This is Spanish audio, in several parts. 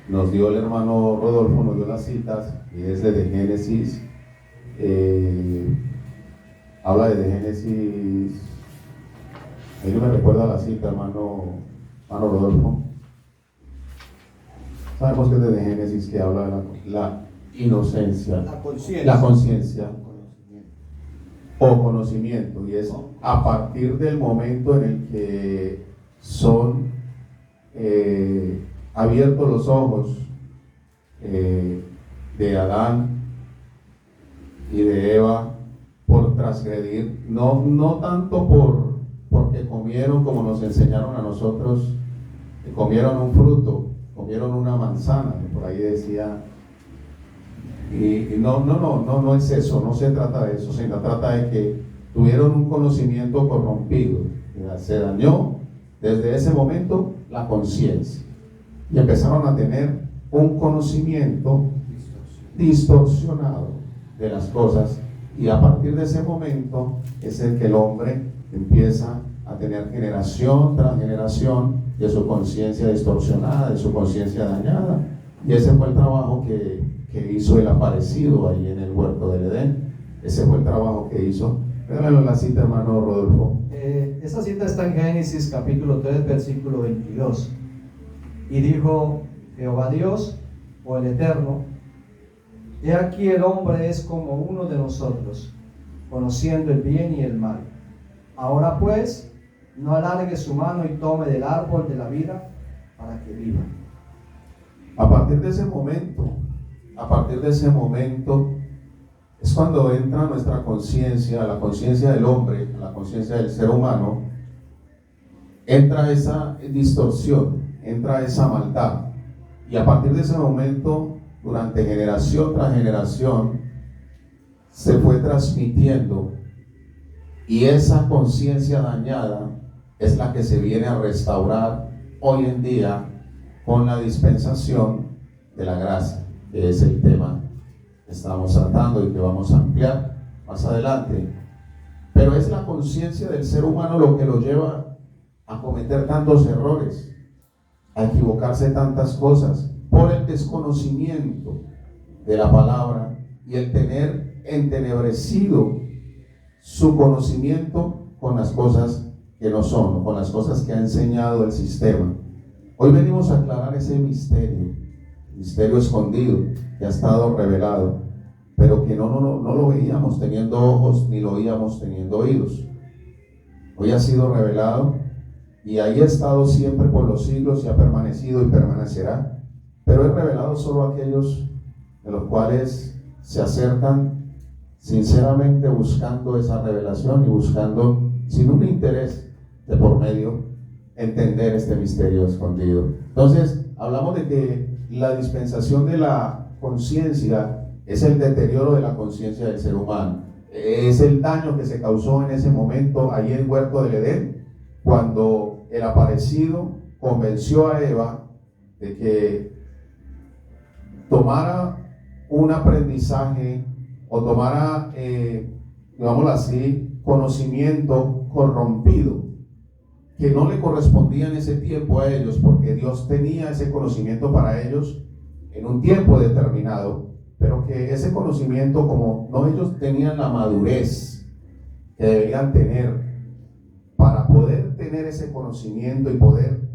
Nos dio el hermano Rodolfo, nos dio las citas, y es desde Génesis, habla de Génesis, ahí no me recuerda la cita, hermano Rodolfo. Sabemos que es desde Génesis que habla de la inocencia, la conciencia o conocimiento, y es a partir del momento en el que son abiertos los ojos de Adán y de Eva por transgredir, no tanto porque comieron como nos enseñaron a nosotros, que comieron un fruto, comieron una manzana, que por ahí decía, y no es eso, no se trata de eso, se trata de que tuvieron un conocimiento corrompido, se dañó desde ese momento la conciencia y empezaron a tener un conocimiento distorsionado de las cosas, y a partir de ese momento es el que el hombre empieza a tener generación tras generación de su conciencia distorsionada, de su conciencia dañada, y ese fue el trabajo que hizo el aparecido ahí en el huerto del Edén. Ese fue el trabajo que hizo. Regálalo la cita, hermano Rodolfo. Esta cita está en Génesis capítulo 3, versículo 22. Y dijo Jehová Dios, o el Eterno: he aquí el hombre es como uno de nosotros, conociendo el bien y el mal. Ahora pues, no alargue su mano y tome del árbol de la vida para que viva. A partir de ese momento es cuando entra nuestra conciencia, la conciencia del hombre, la conciencia del ser humano, entra esa distorsión, entra esa maldad, y a partir de ese momento, durante generación tras generación, se fue transmitiendo, y esa conciencia dañada es la que se viene a restaurar hoy en día con la dispensación de la gracia, que es el tema que estamos tratando y que vamos a ampliar más adelante. Pero es la conciencia del ser humano lo que lo lleva a cometer tantos errores, a equivocarse tantas cosas, por el desconocimiento de la palabra y el tener entenebrecido su conocimiento con las cosas que no son, con las cosas que ha enseñado el sistema. Hoy venimos a aclarar ese misterio escondido que ha estado revelado, pero que no lo veíamos teniendo ojos ni lo oíamos teniendo oídos. Hoy ha sido revelado, y ahí ha estado siempre por los siglos, y ha permanecido y permanecerá, pero es revelado solo a aquellos de los cuales se acercan sinceramente buscando esa revelación y buscando, sin un interés de por medio, entender este misterio escondido. Entonces, hablamos de que la dispensación de la conciencia es el deterioro de la conciencia del ser humano, es el daño que se causó en ese momento ahí en el huerto del Edén, cuando el aparecido convenció a Eva de que tomara un aprendizaje o tomara, digámoslo así, conocimiento corrompido que no le correspondía en ese tiempo a ellos, porque Dios tenía ese conocimiento para ellos en un tiempo determinado, pero que ese conocimiento, como no ellos tenían la madurez que deberían tener para poder tener ese conocimiento y poder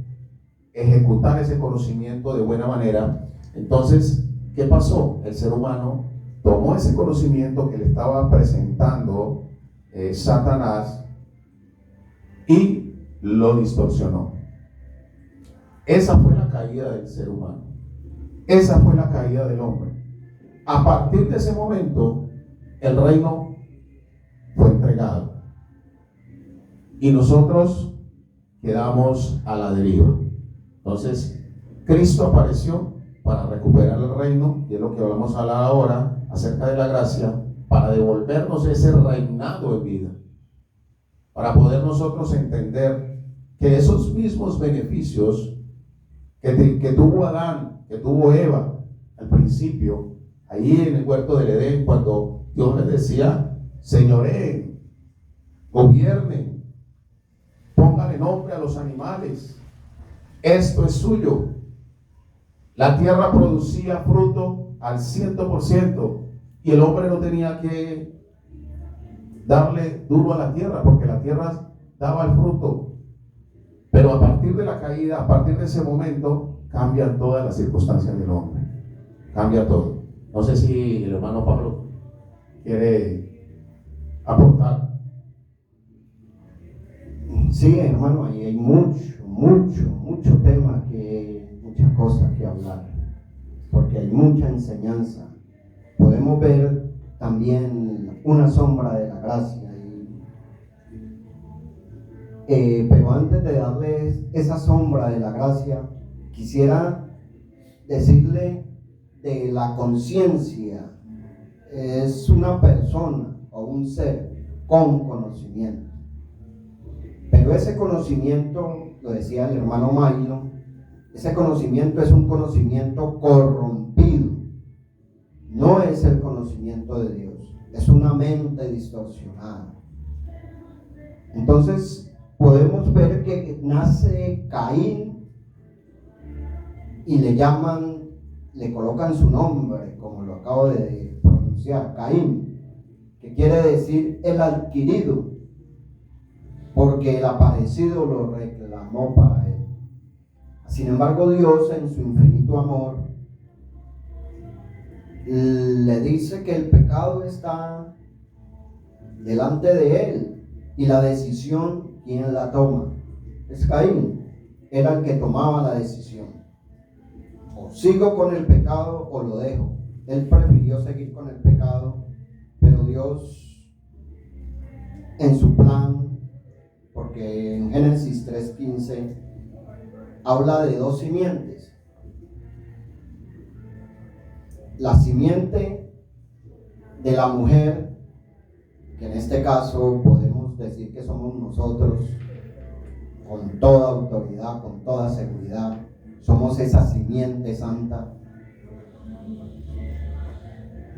ejecutar ese conocimiento de buena manera, entonces, ¿qué pasó? El ser humano tomó ese conocimiento que le estaba presentando Satanás y lo distorsionó. Esa fue la caída del ser humano. Esa fue la caída del hombre. A partir de ese momento, el reino fue entregado, y nosotros quedamos a la deriva. Entonces, Cristo apareció para recuperar el reino, y es lo que vamos a hablar ahora acerca de la gracia, para devolvernos ese reinado en vida, para poder nosotros entender que esos mismos beneficios que tuvo Adán, que tuvo Eva al principio, ahí en el huerto del Edén, cuando Dios les decía: señoreen, gobiernen, pónganle nombre a los animales, esto es suyo. La tierra producía fruto al 100% y el hombre no tenía que darle duro a la tierra porque la tierra daba el fruto. Pero a partir de la caída, a partir de ese momento, cambian todas las circunstancias del hombre. Cambia todo. No sé si el hermano Pablo quiere aportar. Sí, hermano, ahí hay mucho tema, muchas cosas que hablar, porque hay mucha enseñanza. Podemos ver también una sombra de la gracia. Pero antes de darles esa sombra de la gracia, quisiera decirle de la conciencia. Es una persona o un ser con conocimiento. Pero ese conocimiento, lo decía el hermano Mailo, ese conocimiento es un conocimiento corrompido. No es el conocimiento de Dios, es una mente distorsionada. Entonces, podemos ver que nace Caín y le colocan su nombre, como lo acabo de pronunciar, Caín, que quiere decir el adquirido, porque el aparecido lo reclamó para él. Sin embargo, Dios, en su infinito amor, le dice que el pecado está delante de él y la decisión, ¿quién la toma? Es Caín. Era el que tomaba la decisión. O sigo con el pecado o lo dejo. Él prefirió seguir con el pecado, pero Dios, en su plan, porque en Génesis 3:15 habla de dos simientes. La simiente de la mujer, que en este caso podemos decir que somos nosotros, con toda autoridad, con toda seguridad, somos esa simiente santa.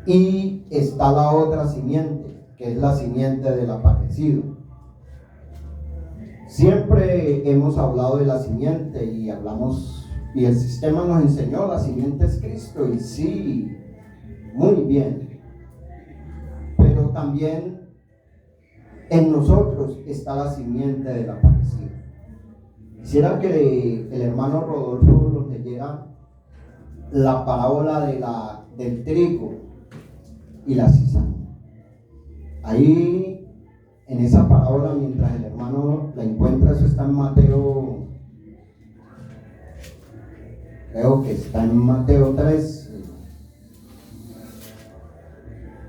Y está la otra simiente, que es la simiente del aparecido. Siempre hemos hablado de la simiente y el sistema nos enseñó, la simiente es Cristo, y sí, muy bien. Pero también en nosotros está la simiente del aparecido. Quisiera que el hermano Rodolfo nos leyera la parábola del trigo y la cizaña. Ahí, en esa parábola, mientras el hermano la encuentra, eso está en Mateo, creo que está en Mateo 3,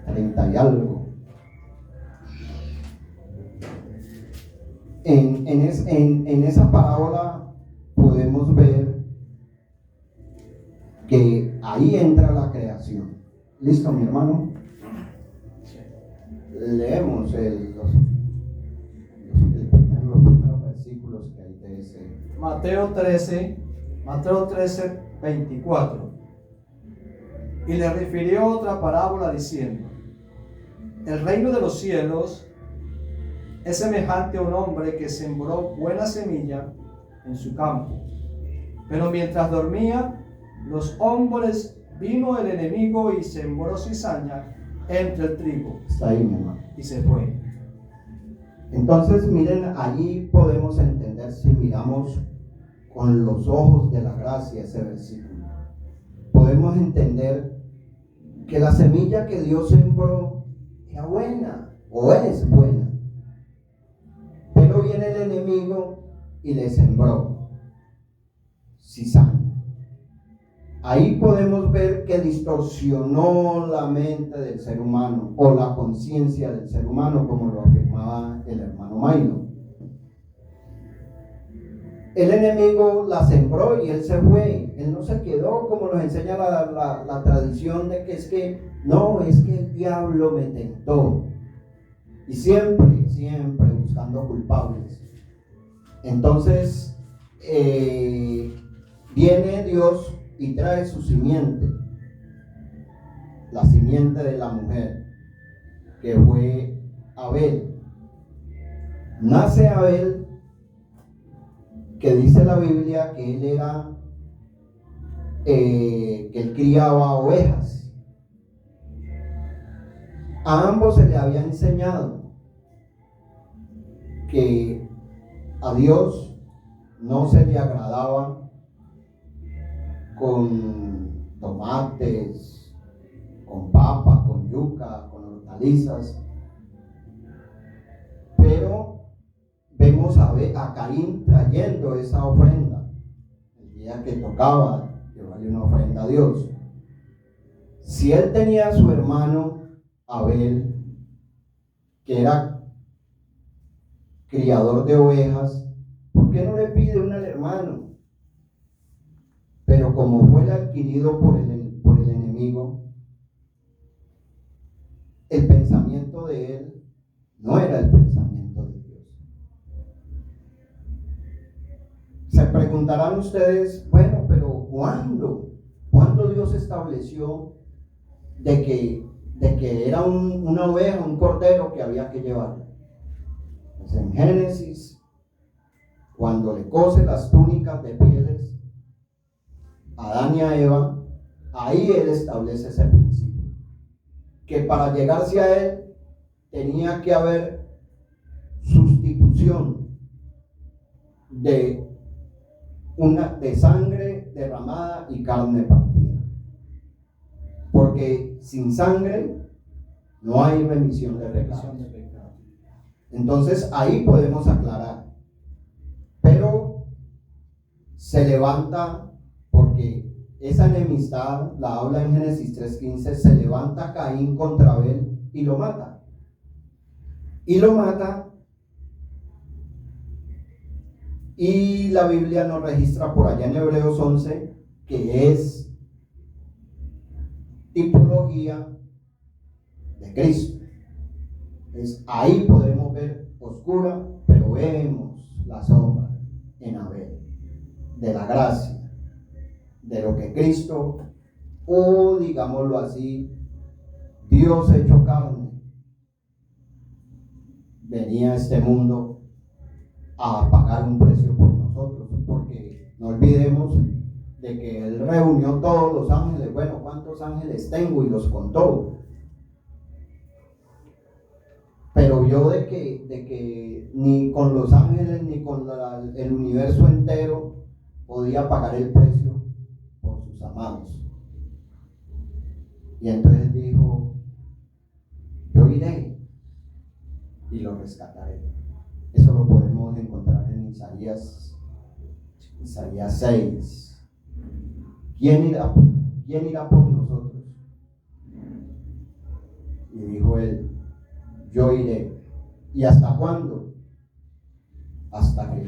30 y algo. En esa parábola podemos ver que ahí entra la creación. ¿Listo, mi hermano? Leemos los primeros versículos que hay de ese. Mateo 13, 24. Y le refirió otra parábola diciendo: el reino de los cielos es semejante a un hombre que sembró buena semilla en su campo. Pero mientras dormía, los hombres, vino el enemigo y sembró cizaña entre el trigo. Está ahí, mi hermano. Y se fue. Entonces, miren, allí podemos entender, si miramos con los ojos de la gracia ese versículo, podemos entender que la semilla que Dios sembró era buena, o es buena. Pero viene el enemigo y le sembró cizaña. Ahí podemos ver que distorsionó la mente del ser humano o la conciencia del ser humano, como lo afirmaba el hermano Mailo. El enemigo la sembró y él se fue. Él no se quedó, como nos enseña la tradición de que es que el diablo me tentó. Y siempre buscando culpables. Entonces, viene Dios y trae su simiente, la simiente de la mujer, que fue Abel. Nace Abel, que dice la Biblia que él era que él criaba ovejas. A ambos se le había enseñado que a Dios no se le agradaba con tomates, con papa, con yuca, con hortalizas. Pero vemos a Caín trayendo esa ofrenda el día que tocaba llevarle una ofrenda a Dios. Si él tenía a su hermano Abel, que era criador de ovejas, ¿por qué no le pide una al hermano? Pero como fue adquirido por el enemigo, el pensamiento de él no era el pensamiento de Dios. Se preguntarán ustedes, bueno, pero ¿cuándo Dios estableció de que era una oveja, un cordero que había que llevar? Pues en Génesis, cuando le cose las túnicas de pieles a Adán y a Eva, ahí él establece ese principio, que para llegarse a él tenía que haber sustitución de sangre derramada y carne partida, porque sin sangre no hay remisión de pecados. Entonces ahí podemos aclarar, pero se levanta, porque esa enemistad la habla en Génesis 3:15, se levanta Caín contra Abel y lo mata. Y la Biblia nos registra por allá en Hebreos 11 que es tipología de Cristo. Entonces, ahí podemos ver oscura, pero vemos la sombra en Abel de la gracia, de lo que Cristo, o digámoslo así, Dios hecho carne, venía a este mundo a pagar un precio por nosotros, porque no olvidemos de que Él reunió todos los ángeles. Bueno, ¿cuántos ángeles tengo? Y los contó. Pero vio de que ni con los ángeles ni con el universo entero podía pagar el precio por sus amados. Y entonces dijo, yo iré y lo rescataré. Eso lo podemos encontrar en Isaías 6. ¿Quién irá por nosotros? Y dijo él, yo iré. ¿Y hasta cuándo? Hasta que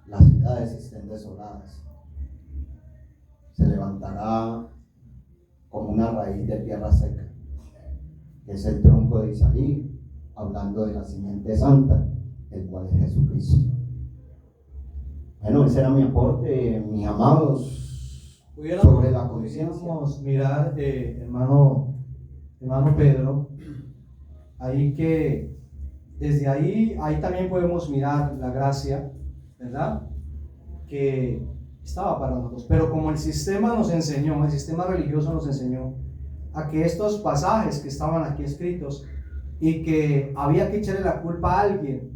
las ciudades estén desoladas. Se levantará como una raíz de tierra seca, que es el tronco de Isaí, hablando de la simiente santa, el cual es Jesucristo. Bueno, ese era mi aporte, mis amados, sobre la conciencia. Pudiéramos mirar, hermano Pedro, ahí que desde ahí también podemos mirar la gracia, ¿verdad? Que estaba para nosotros, pero como el sistema nos enseñó, el sistema religioso nos enseñó a que estos pasajes que estaban aquí escritos y que había que echarle la culpa a alguien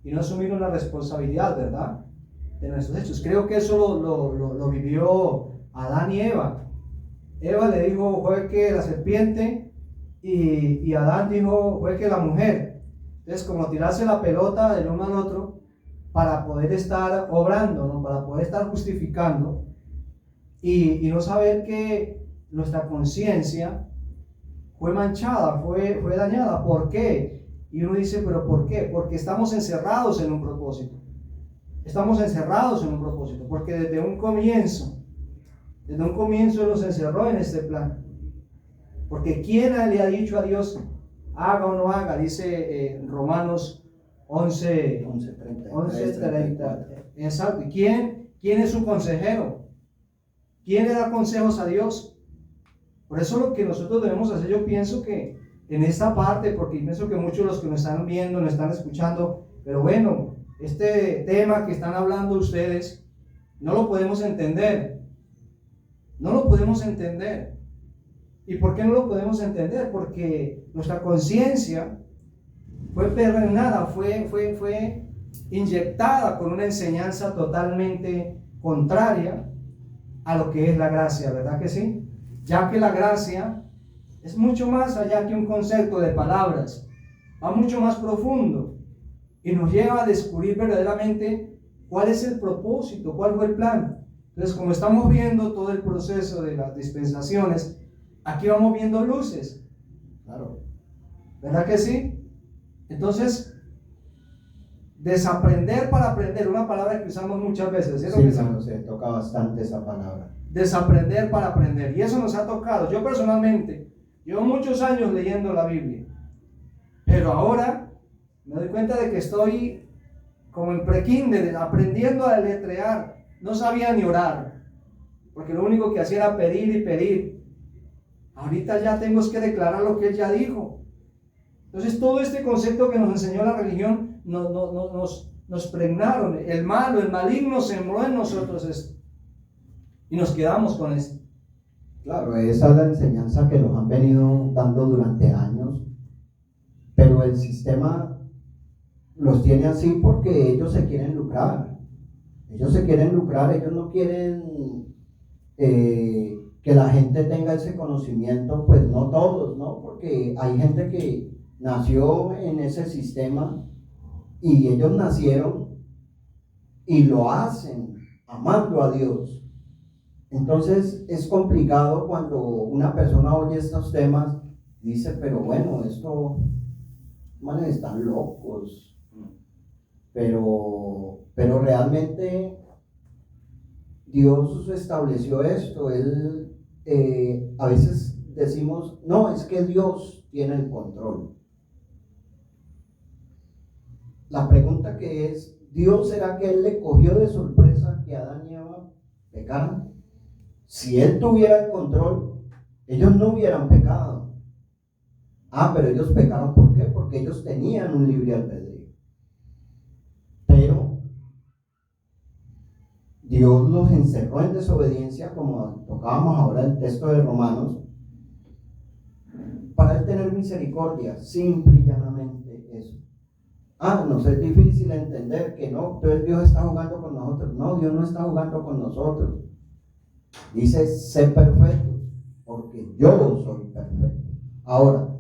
y no asumir una responsabilidad, ¿verdad?, de nuestros hechos. Creo que eso lo vivió Adán y Eva. Eva le dijo, fue que la serpiente, y Adán dijo, fue que la mujer. Entonces, como tirarse la pelota del uno al otro para poder estar obrando, ¿no?, para poder estar justificando y no saber que nuestra conciencia fue manchada, fue dañada. ¿Por qué? Y uno dice, ¿pero por qué? Porque estamos encerrados en un propósito. Estamos encerrados en un propósito, porque desde un comienzo Él nos encerró en este plan. Porque ¿quién le ha dicho a Dios, haga o no haga? Dice Romanos 11:30. Exacto. ¿Quién es su consejero? ¿Quién le da consejos a Dios? Por eso lo que nosotros debemos hacer, yo pienso que en esta parte, porque pienso que muchos de los que nos están viendo, nos están escuchando, pero bueno, este tema que están hablando ustedes, no lo podemos entender No lo podemos entender. ¿Y por qué no lo podemos entender? Porque nuestra conciencia fue permeada, fue inyectada con una enseñanza totalmente contraria a lo que es la gracia, ¿verdad que sí? Ya que la gracia es mucho más allá que un concepto de palabras, va mucho más profundo y nos lleva a descubrir verdaderamente cuál es el propósito, cuál fue el plan. Entonces, como estamos viendo todo el proceso de las dispensaciones, aquí vamos viendo luces, Claro. ¿verdad que sí? Entonces, desaprender para aprender, una palabra que usamos muchas veces, ¿cierto? Sí, claro, se toca bastante esa palabra. Desaprender para aprender, y eso nos ha tocado. Yo personalmente llevo muchos años leyendo la Biblia, pero ahora me doy cuenta de que estoy como en prekinder, aprendiendo a deletrear. No sabía ni orar, porque lo único que hacía era pedir y pedir. Ahorita ya tengo que declarar lo que Él ya dijo. Entonces todo este concepto que nos enseñó la religión nos pregnaron. El malo, el maligno sembró en nosotros esto y nos quedamos con esto. Claro, esa es la enseñanza que nos han venido dando durante años, pero el sistema los tiene así porque ellos se quieren lucrar. Ellos se quieren lucrar, ellos no quieren que la gente tenga ese conocimiento, pues no todos, ¿no? Porque hay gente que nació en ese sistema y ellos nacieron y lo hacen amando a Dios. Entonces es complicado cuando una persona oye estos temas, dice, pero bueno, estos manes están locos, pero realmente Dios estableció esto. Él, a veces decimos, no, es que Dios tiene el control. La pregunta que es, ¿Dios será que Él le cogió de sorpresa que Adán y Eva pecaran? Si Él tuviera el control, ellos no hubieran pecado. Pero ellos pecaron, ¿por qué? Porque ellos tenían un libre albedrío. Pero Dios los encerró en desobediencia, como tocábamos ahora el texto de Romanos, para Él tener misericordia, simple y llanamente eso. Nos es difícil entender que no, entonces Dios está jugando con nosotros. No, Dios no está jugando con nosotros. Dice, sé perfecto, porque yo soy perfecto. Ahora,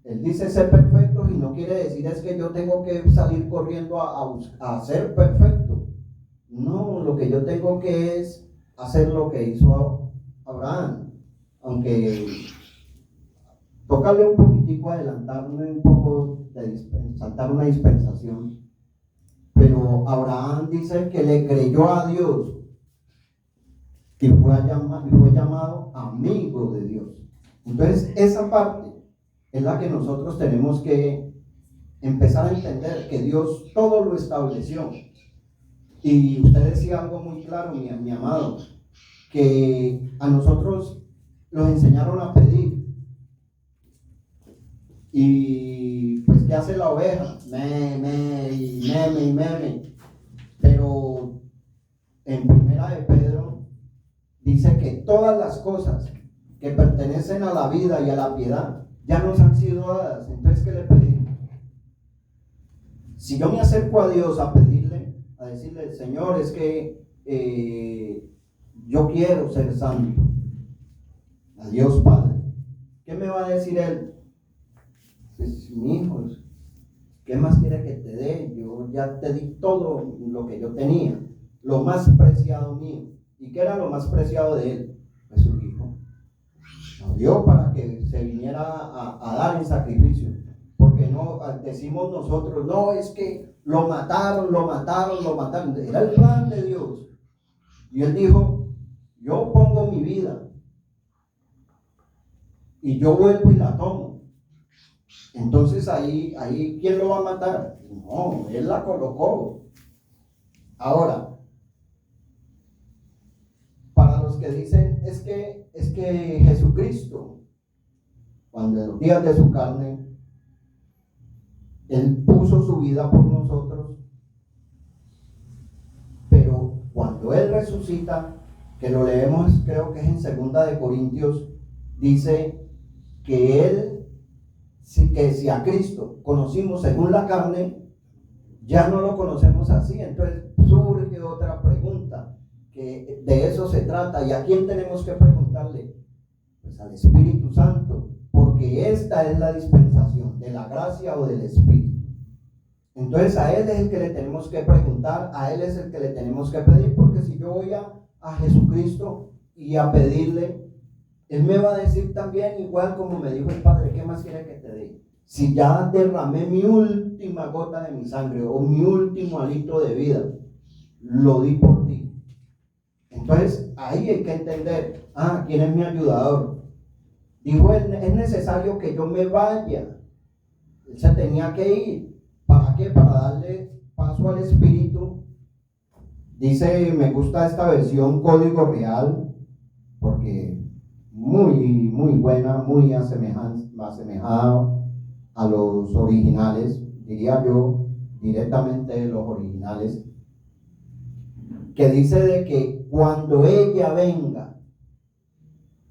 Él dice ser perfecto y no quiere decir es que yo tengo que salir corriendo a ser perfecto. No, lo que yo tengo que es hacer lo que hizo Abraham. Aunque tocarle un poquitico, adelantarme un poco, saltar una dispensación. Pero Abraham dice que le creyó a Dios y fue llamado amigo de Dios. Entonces esa parte es la que nosotros tenemos que empezar a entender, que Dios todo lo estableció. Y usted decía algo muy claro, mi amado, que a nosotros nos enseñaron a pedir. Y pues, ¿qué hace la oveja? Meme. Pero en Primera de Pedro dice que todas las cosas que pertenecen a la vida y a la piedad ya nos han sido dadas. Entonces, ¿qué le pedimos? Si yo me acerco a Dios a pedirle, a decirle, Señor, es que yo quiero ser santo, a Dios Padre, ¿qué me va a decir Él? Pues, mi hijo, ¿qué más quiere que te dé? Yo ya te di todo lo que yo tenía, lo más preciado mío. ¿Y qué era lo más preciado de Él? Pues su hijo. Nos dio para que se viniera a dar en sacrificio. Porque no decimos nosotros, no, es que lo mataron. Era el plan de Dios. Y Él dijo, yo pongo mi vida y yo vuelvo y la tomo. Entonces ahí ¿quién lo va a matar? No, Él la colocó. Ahora, para los que dicen es que Jesucristo, cuando en los días de su carne, Él puso su vida por nosotros, pero cuando Él resucita, que lo leemos, creo que es en 2 Corintios, dice que que si a Cristo conocimos según la carne, ya no lo conocemos así. Entonces surge otra pregunta, que de eso se trata. ¿Y a quién tenemos que preguntarle? Pues al Espíritu Santo, porque esta es la dispensación de la gracia o del Espíritu. Entonces a Él es el que le tenemos que preguntar, a Él es el que le tenemos que pedir, porque si yo voy a Jesucristo y a pedirle, Él me va a decir también, igual como me dijo el Padre, ¿qué más quiere que te dé? Si ya derramé mi última gota de mi sangre o mi último hálito de vida, lo di por ti. Entonces ahí hay que entender, ¿quién es mi ayudador? Dijo él, es necesario que yo me vaya. Él se tenía que ir. ¿Para qué? Para darle paso al Espíritu. Dice, me gusta esta versión Código Real, porque muy, muy buena, muy asemejada a los originales, diría yo, directamente de los originales, que dice de que cuando ella venga,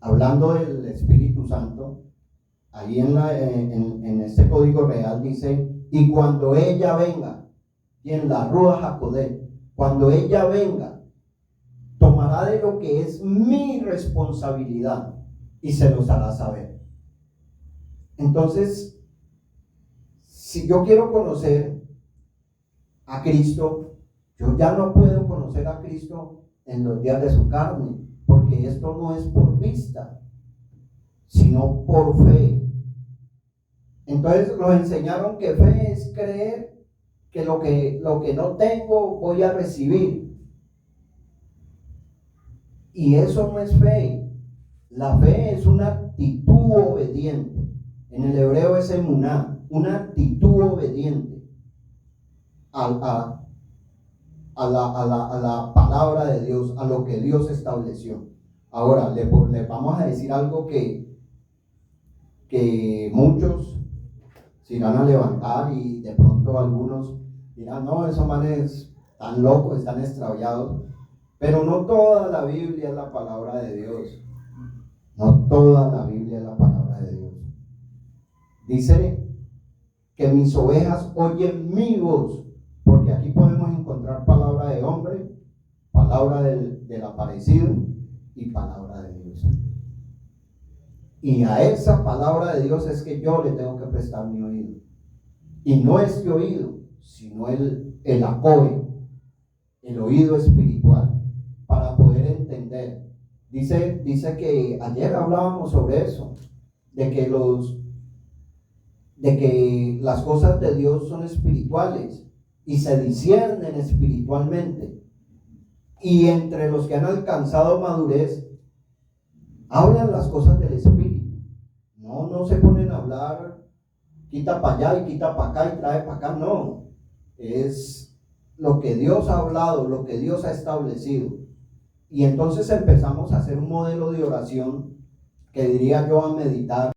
hablando del Espíritu Santo, ahí en este Código Real dice, y cuando ella venga, y en la Ruach HaKodesh, cuando ella venga, tomará de lo que es mi responsabilidad y se los hará saber. Entonces, si yo quiero conocer a Cristo, yo ya no puedo conocer a Cristo en los días de su carne, porque esto no es por vista, sino por fe. Entonces nos enseñaron que fe es creer que lo que no tengo voy a recibir. Y eso no es fe. La fe es una actitud obediente. En el hebreo es emuná, una actitud obediente a la palabra de Dios, a lo que Dios estableció. Ahora, le vamos a decir algo que muchos se irán a levantar y de pronto algunos dirán, no, esos manes están locos, están extraviados. Pero no toda la Biblia es la palabra de Dios. No toda la Biblia es la palabra de Dios. Dice que mis ovejas oyen mi voz, porque aquí podemos encontrar palabra de hombre, palabra del aparecido y palabra de Dios. Y a esa palabra de Dios es que yo le tengo que prestar mi oído. Y no este oído, sino el acoe, el oído espiritual, para poder entender. Dice que ayer hablábamos sobre eso, de que las cosas de Dios son espirituales y se disciernen espiritualmente. Y entre los que han alcanzado madurez, hablan las cosas del Espíritu. No se ponen a hablar, quita para allá y quita para acá y trae para acá. No, es lo que Dios ha hablado, lo que Dios ha establecido. Y entonces empezamos a hacer un modelo de oración que diría yo a meditar